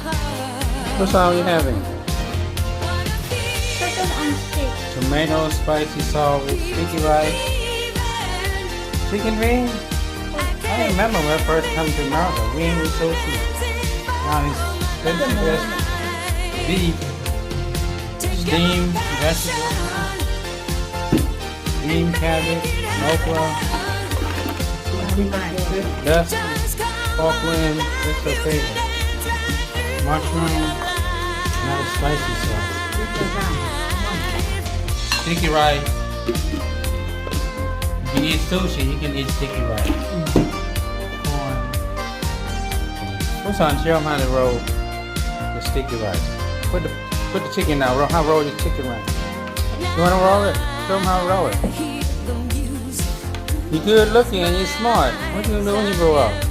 What song you having? Chicken on stick. Tomato, spicy sauce with sticky rice. Chicken wing? I remember when I first come to America, wing was so cheap. Now it's just beef, steamed vegetables, steamed cabbage, okra, dust, pork loin, that's her favorite. Mushroom, not a spicy sauce. Sticky rice. If you eat sushi, you can eat sticky rice. Corn. What's on? Show them how to roll the sticky rice. Put the chicken now. How to roll the chicken rice. You want to roll it? Show them how to roll it. You're good looking and you're smart. What you gonna do when you grow up?